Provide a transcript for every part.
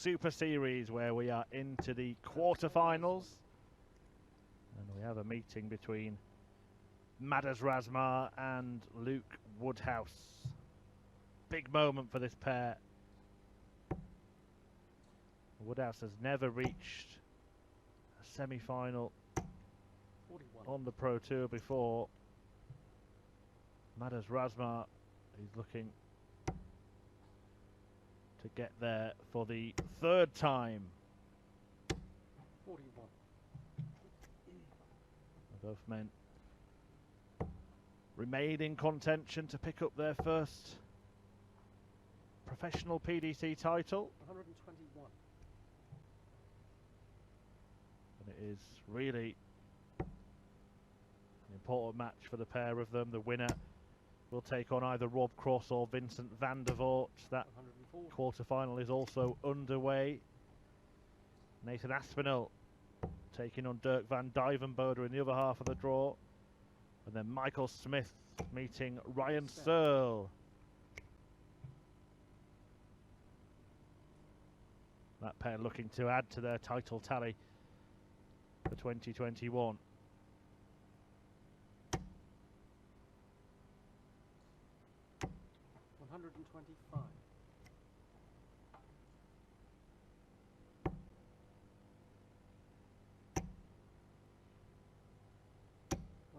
Super Series, where we are into the quarterfinals. And we have a meeting between Madars Razma and Luke Woodhouse. Big moment for this pair. Woodhouse has never reached a semi-final on the Pro Tour before. Madars Razma is looking to get there for the third time. 41. Both men remain in contention to pick up their first professional PDC title. 121. And it is really an important match for the pair of them. The winner will take on either Rob Cross or Vincent van der Voort. That quarter-final is also underway. Nathan Aspinall taking on Dirk van Dijvenbode in the other half of the draw. And then Michael Smith meeting Ryan Searle. That pair looking to add to their title tally for 2021. $125.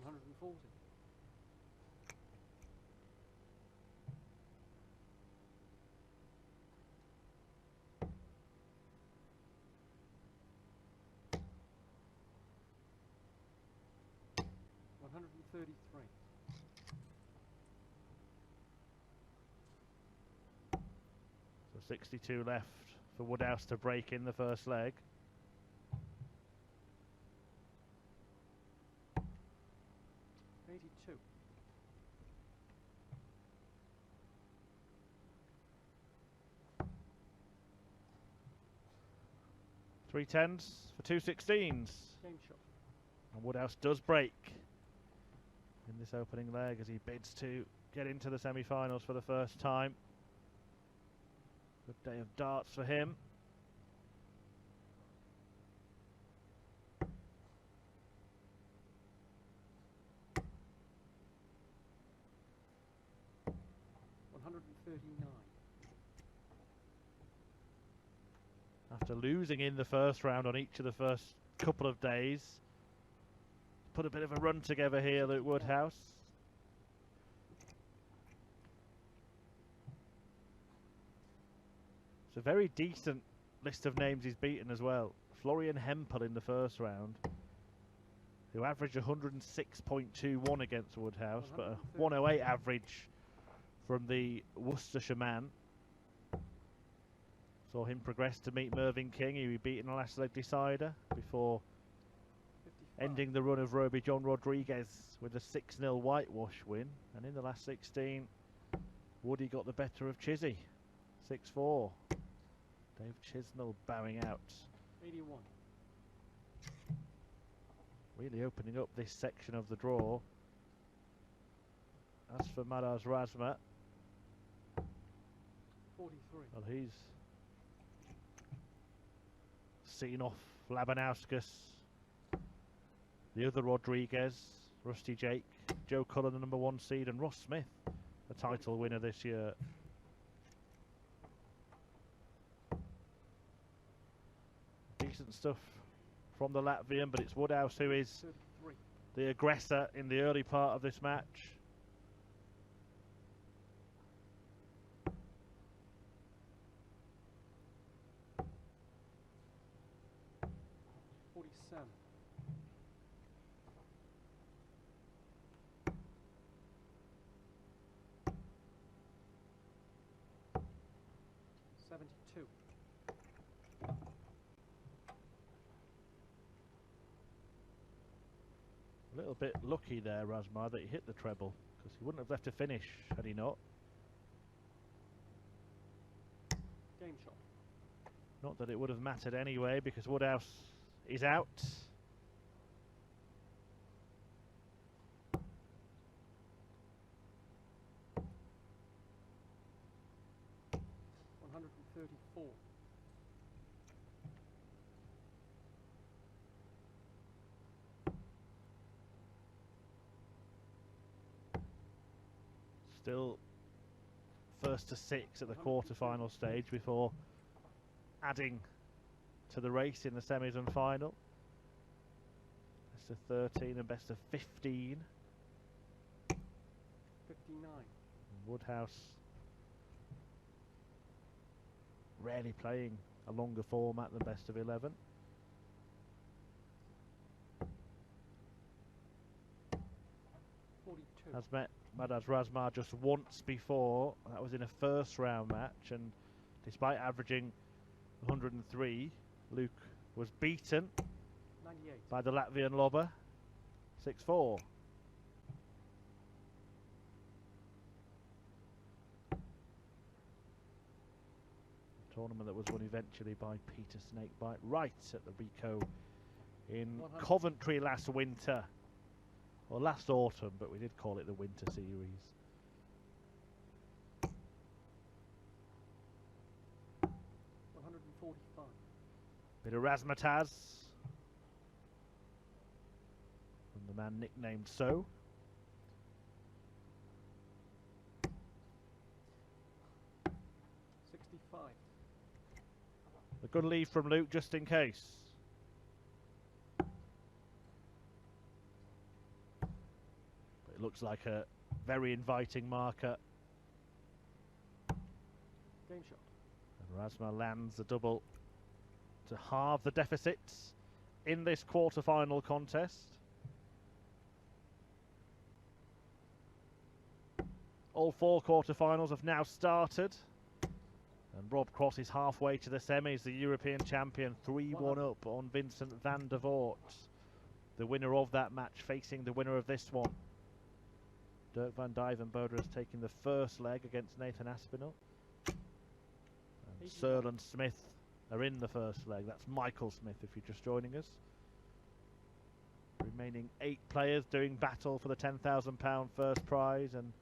$140. $133. So 62 left for Woodhouse to break in the first leg. $82. Three tens for two 16s. Game shot. And Woodhouse does break in this opening leg as he bids to get into the semi-finals for the first time. Good day of darts for him. $139. After losing in the first round on each of the first couple of days, put a bit of a run together here, Luke Woodhouse. It's a very decent list of names he's beaten as well. Florian Hempel in the first round, who averaged 106.21 against Woodhouse, but a 108 average from the Worcestershire man. Saw him progress to meet Mervyn King, who he beat in the last leg decider, before 55. ending the run of Roby John Rodriguez with a 6-0 whitewash win. And in the last 16, Woody got the better of Chizzy, 6-4. Dave Chisnell bowing out. 81. Really opening up this section of the draw. As for Madars Razma, 43. well, he's seen off Labanauskas, the other Rodriguez, Rusty Jake, Joe Cullen, the #1 seed, and Ross Smith, a title winner this year. Decent stuff from the Latvian, but it's Woodhouse who is 33. the aggressor in the early part of this match. $47. $72. A little bit lucky there, Razma, that he hit the treble, because he wouldn't have left a finish had he not. Game shot. Not that it would have mattered anyway, because Woodhouse is out. $134. Still first to 6 at the quarter-final stage before adding to the race in the semis and final. Best of 13 and best of 15. 59. Woodhouse rarely playing a longer format than best of 11. Has met Madars Razma just once before. That was in a first round match, and despite averaging 103, Luke was beaten 98. by the Latvian lobber 6-4. A tournament that was won eventually by Peter Snakebite right at the Rico in 100. Coventry last winter. Well, last autumn, but we did call it the Winter Series. Bit of razzmatazz from the man nicknamed So. A good lead from Luke just in case. But it looks like a very inviting marker. Game shot. And Razma lands a double to halve the deficits in this quarter-final contest. All 4 quarter-finals have now started. And Rob Cross is halfway to the semis, the European champion, 3-1 up on Vincent van der Voort. The winner of that match facing the winner of this one. Dirk van Dijvenbode has taken the first leg against Nathan Aspinall. And Searle and Smith are in the first leg. That's Michael Smith if you're just joining us. Remaining 8 players doing battle for the £10,000 first prize and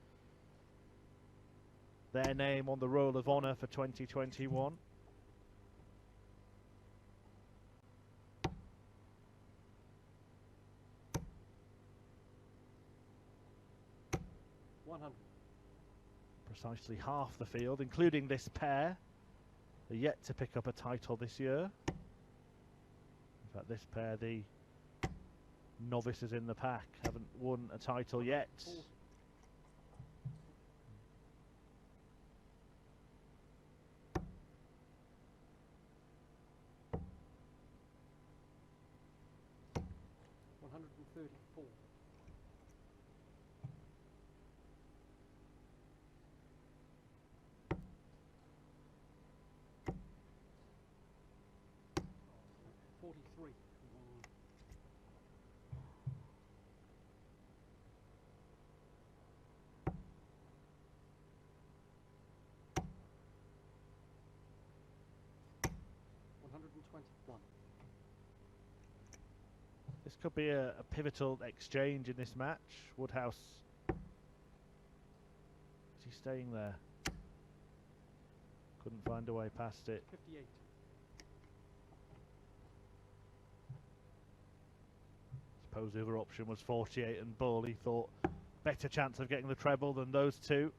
their name on the roll of honour for 2021. Precisely half the field, including this pair, are yet to pick up a title this year. In fact, this pair, the novices in the pack, haven't won a title yet. 134. This could be a pivotal exchange in this match. Woodhouse, is he staying there? Couldn't find a way past it. 58. Suppose the other option was 48 and Bull. He thought better chance of getting the treble than those two.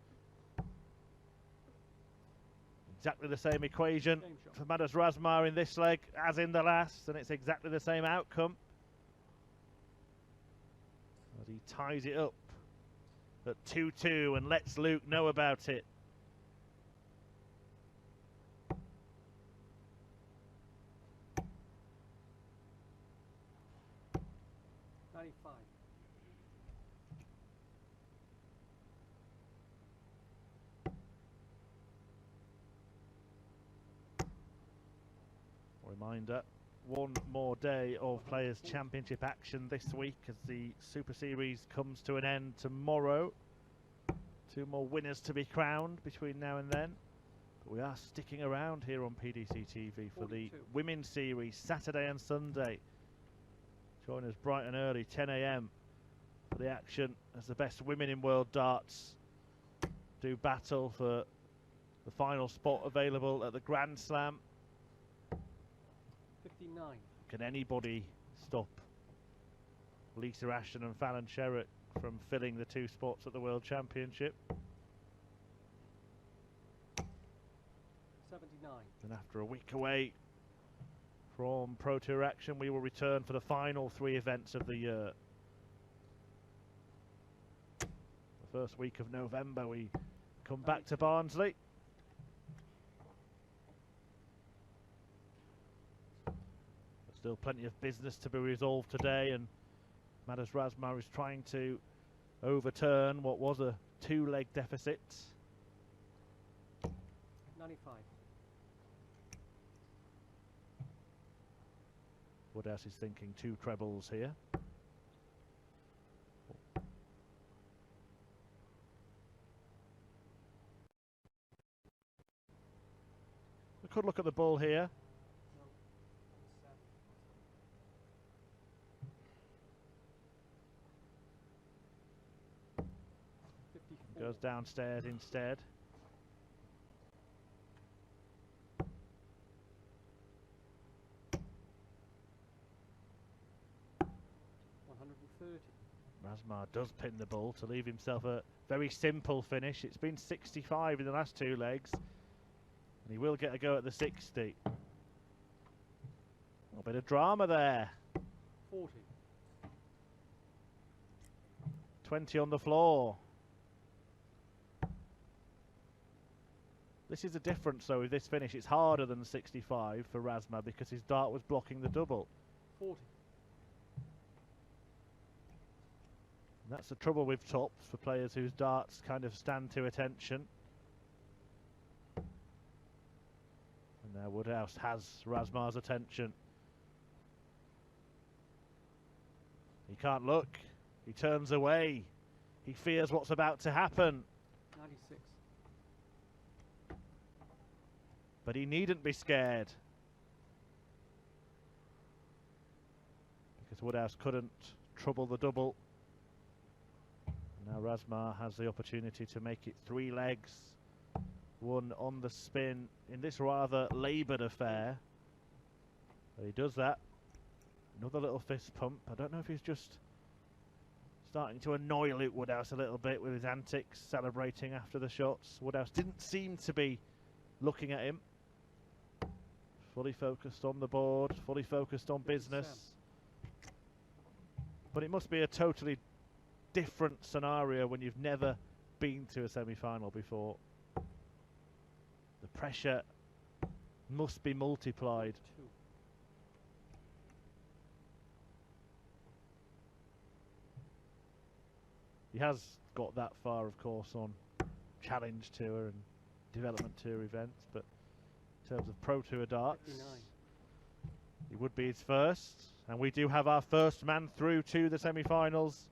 Exactly the same equation for Madars Razma in this leg as in the last, and it's exactly the same outcome. As he ties it up at 2-2 and lets Luke know about it. Reminder, one more day of Players' Championship action this week as the Super Series comes to an end tomorrow. 2 more winners to be crowned between now and then. But we are sticking around here on PDC TV for the Women's Series, Saturday and Sunday. Join us bright and early, 10 AM for the action as the best women in world darts do battle for the final spot available at the Grand Slam. 59. Can anybody stop Lisa Ashton and Fallon Sherritt from filling the 2 spots at the World Championship? And after a week away from Pro Tour action, we will return for the final 3 events of the year. The first week of November, we come back to Barnsley. There's still plenty of business to be resolved today, and Madars Razma is trying to overturn what was a 2-leg deficit. 95. Woodhouse is thinking 2 trebles here. We could look at the bull here. Goes downstairs instead. Razma does pin the bull to leave himself a very simple finish. It's been 65 in the last 2 legs, and he will get a go at the 60. A bit of drama there. 40. 20 on the floor. This is a difference though with this finish. It's harder than 65 for Razma because his dart was blocking the double. 40. And that's the trouble with tops for players whose darts kind of stand to attention. And now Woodhouse has Razma's attention. He can't look. He turns away. He fears what's about to happen. 96. But he needn't be scared, because Woodhouse couldn't trouble the double. Now Razma has the opportunity to make it 3 legs, 1 on the spin in this rather laboured affair. But he does that. Another little fist pump. I don't know if he's just starting to annoy Luke Woodhouse a little bit with his antics, celebrating after the shots. Woodhouse didn't seem to be looking at him. Fully focused on the board, fully focused on business. But it must be a totally different scenario when you've never been to a semi-final before. The pressure must be multiplied. 2. He has got that far, of course, on Challenge Tour and Development Tour events, but in terms of Pro Tour darts, 59. he would be his first. And we do have our first man through to the semi-finals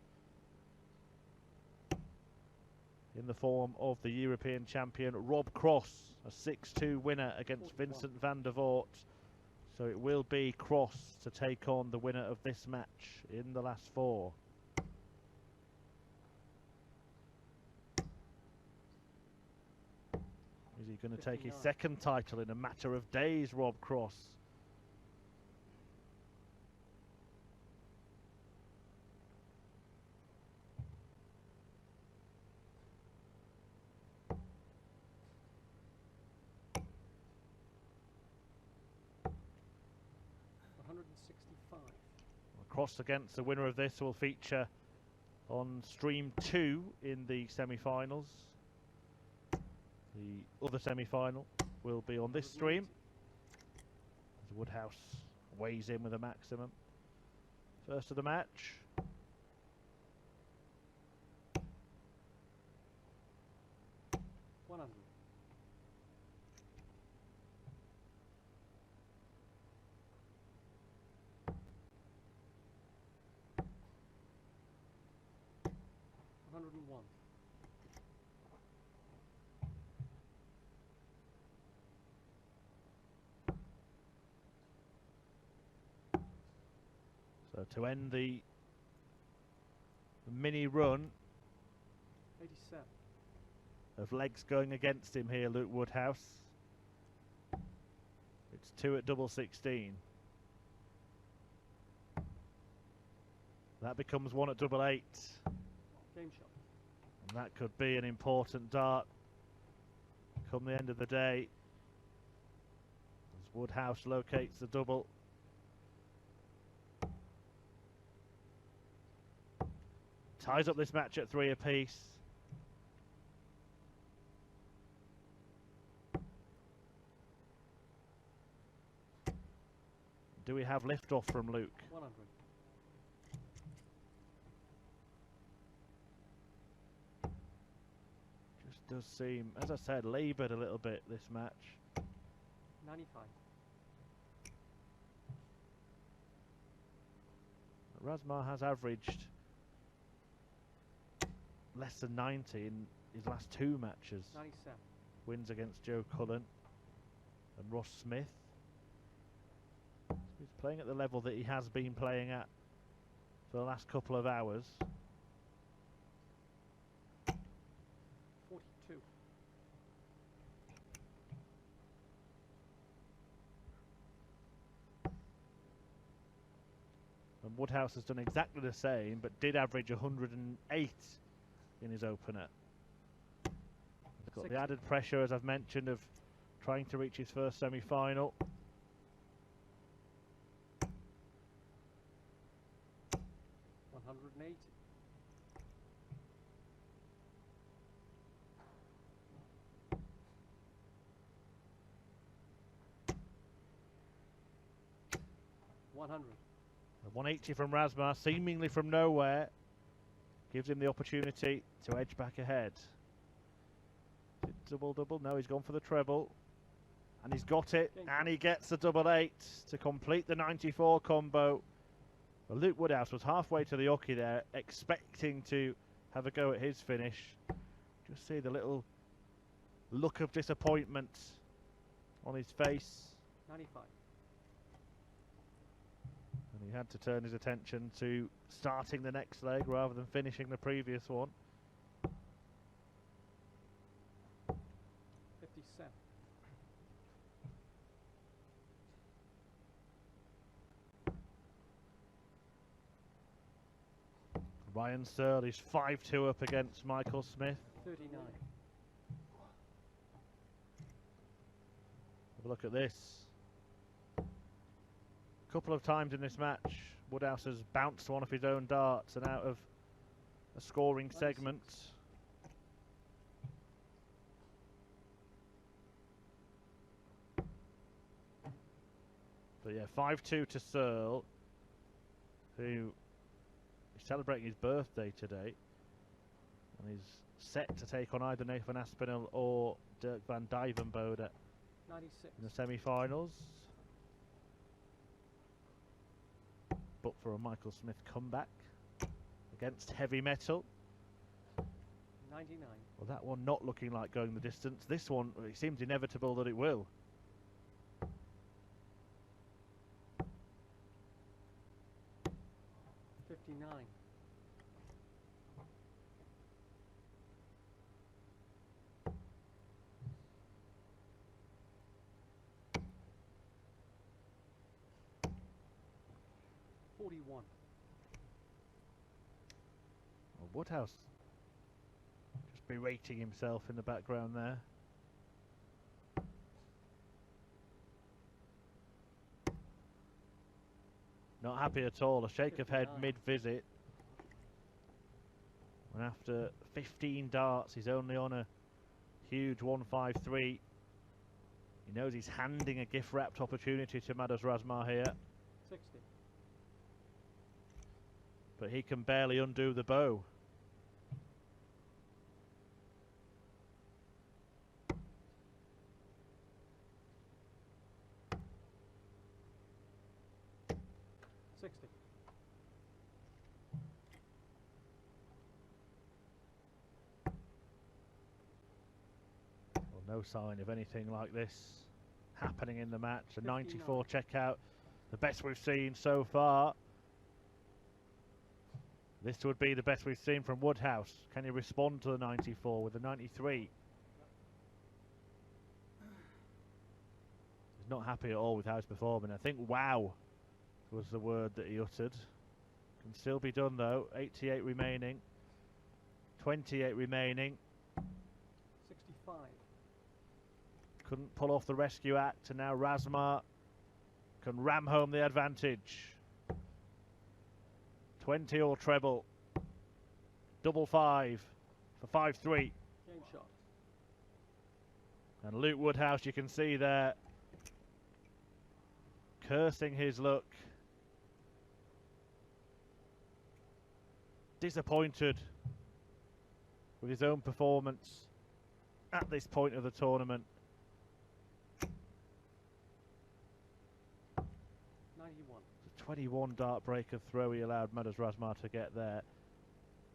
in the form of the European champion Rob Cross, a 6-2 winner against 41. Vincent van der Voort. So it will be Cross to take on the winner of this match in the last 4. Is he going to take his 2nd title in a matter of days, Rob Cross? Cross against the winner of this will feature on stream 2 in the semi-finals. The other semi-final will be on this stream, as Woodhouse weighs in with a maximum. First of the match. So to end the mini run 87. of legs going against him here, Luke Woodhouse. It's 2 at double 16. That becomes 1 at double 8. Game shot. And that could be an important dart come the end of the day. Woodhouse locates the double. Ties up this match at 3 apiece. Do we have liftoff from Luke? 100. Just does seem, as I said, laboured a little bit this match. 95. Razma has averaged less than 90 in his last 2 matches. 97. Wins against Joe Cullen and Ross Smith. So he's playing at the level that he has been playing at for the last couple of hours. 42. And Woodhouse has done exactly the same, but did average 108 in his opener. He's got 60. the added pressure, as I've mentioned, of trying to reach his first semi-final. $180. $100. A 180 from Razma, seemingly from nowhere, gives him the opportunity to edge back ahead. Is it double? No, he's gone for the treble. And he's got it, and he gets the double 8 to complete the 94 combo. Well, Luke Woodhouse was halfway to the uke there, expecting to have a go at his finish. Just see the little look of disappointment on his face. 95. And he had to turn his attention to starting the next leg rather than finishing the previous one. 57. Ryan Searle is 5-2 up against Michael Smith. 39. Have a look at this. A couple of times in this match, Woodhouse has bounced one of his own darts and out of a scoring segment. But yeah, 5-2 to Searle, who is celebrating his birthday today, and is set to take on either Nathan Aspinall or Dirk van Dijvenbode 96. in the semi-finals. But for a Michael Smith comeback against Heavy Metal. 99. Well, that one not looking like going the distance. This one, it seems inevitable that it will. $59. $41. Well, Woodhouse just berating himself in the background there. Not happy at all. A shake of head 59. mid-visit. And after 15 darts, he's only on a huge 153. He knows he's handing a gift-wrapped opportunity to Madars Razma here. 60. But he can barely undo the bow. No sign of anything like this happening in the match. A 94 checkout, the best we've seen so far. This would be the best we've seen from Woodhouse. Can you respond to the 94 with the 93? He's not happy at all with how he's performing. I think wow was the word that he uttered. Can still be done though. 88 remaining. 28 remaining. 65. Couldn't pull off the rescue act, and now Razma can ram home the advantage. 20 or treble. Double 5 for 5-3. Game shot. And Luke Woodhouse, you can see there, cursing his luck. Disappointed with his own performance at this point of the tournament. 91. The 21 dart breaker throw he allowed Madars Razma to get there.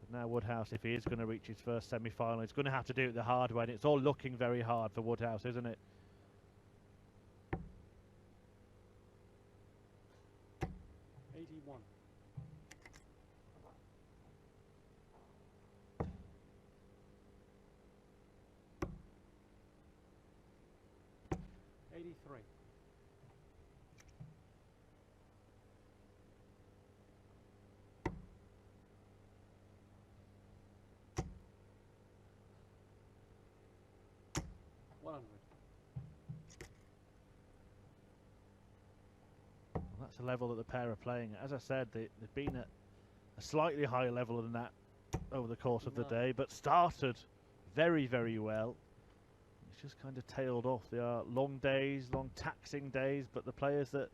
But now Woodhouse, if he is going to reach his first semi-final, he's going to have to do it the hard way. And it's all looking very hard for Woodhouse, isn't it? 81. 83. 100. Well, that's a level that the pair are playing at. As I said, they've been at a slightly higher level than that over the course of the day, but started very, very well. It's just kind of tailed off. They are long days, long taxing days, but the players that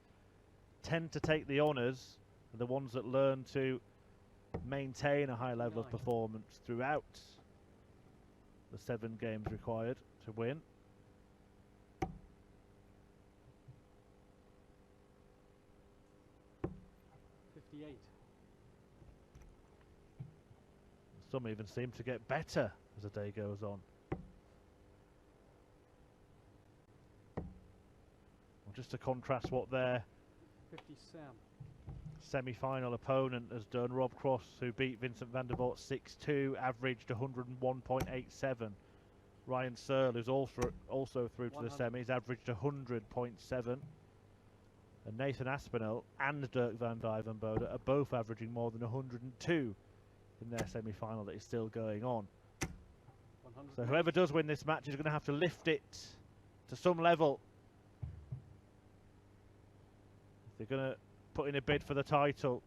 tend to take the honours are the ones that learn to maintain a high level of performance throughout the 7 games required to win. Some even seem to get better as the day goes on. Well, just to contrast what their 50 Sam. semi-final opponent has done, Rob Cross, who beat Vincent van der Voort 6-2, averaged 101.87. Ryan Searle, who's also through to the semis, averaged 100.7. And Nathan Aspinall and Dirk van Dijvenbode are both averaging more than 102 in their semi-final that is still going on. So whoever does win this match is going to have to lift it to some level if they're going to put in a bid for the title.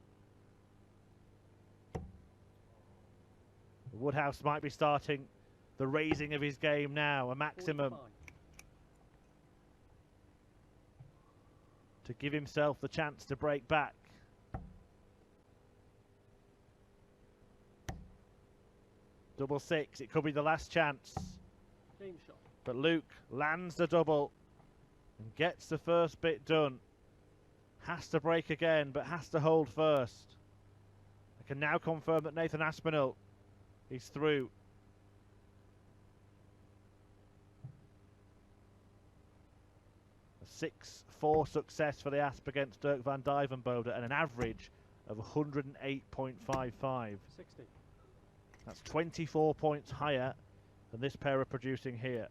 Woodhouse might be starting the raising of his game now, a maximum, to give himself the chance to break back. Double 6, it could be the last chance. Game shot. But Luke lands the double and gets the first bit done. Has to break again, but has to hold first. I can now confirm that Nathan Aspinall is through. A 6-4 success for the Asp against Dirk van Dijvenbode and an average of 108.55. 60. That's 24 points higher than this pair are producing here.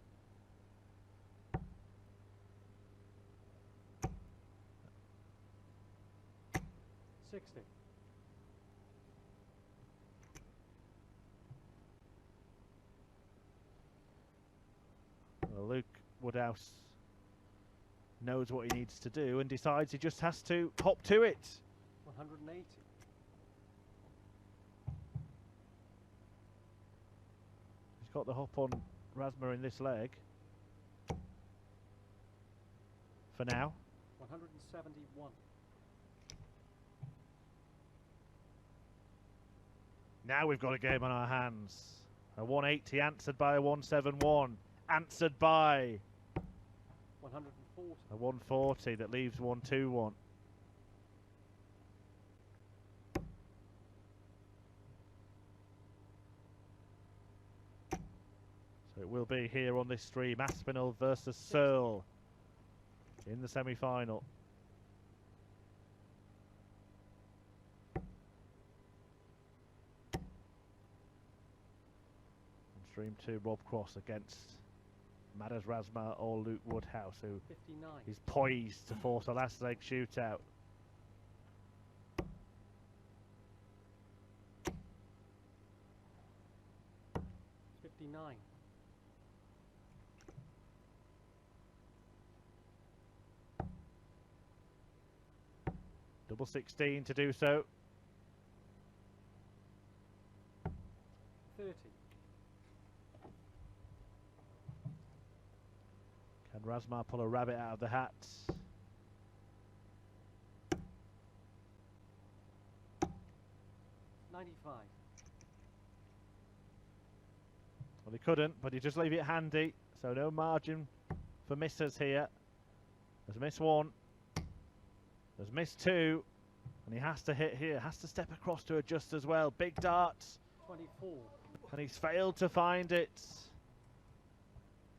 Well, Luke Woodhouse knows what he needs to do and decides he just has to hop to it. 180. He's got the hop on Razma in this leg. For now. 171. Now we've got a game on our hands. A 180 answered by a 171. Answered by 140. a 140 that leaves 121. So it will be here on this stream, Aspinall versus Searle in the semi-final. Stream 2, Rob Cross against Madars Razma or Luke Woodhouse, who 59. is poised to force a last leg shootout. Double 16 to do so. 30. Can Razma pull a rabbit out of the hat? 95. Well, he couldn't, but he just leave it handy. So no margin for misses here. There's missed one. There's missed two. And he has to hit here. Has to step across to adjust as well. Big darts. 24. And he's failed to find it.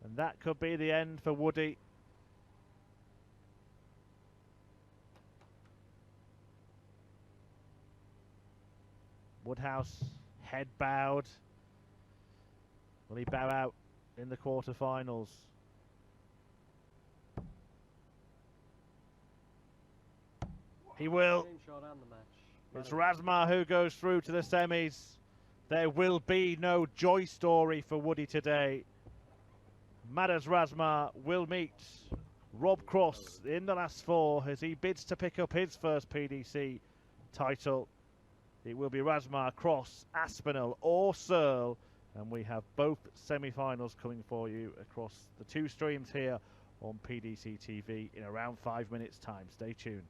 And that could be the end for Woody. Woodhouse, head bowed. Will he bow out in the quarterfinals? He will. Game shot and the match. It's Razma who goes through to the semis. There will be no joy story for Woody today. Madars Razma will meet Rob Cross in the last four as he bids to pick up his first PDC title. It will be Razma, Cross, Aspinall or Searle, and we have both semi-finals coming for you across the two streams here on PDC TV in around 5 minutes time. Stay tuned.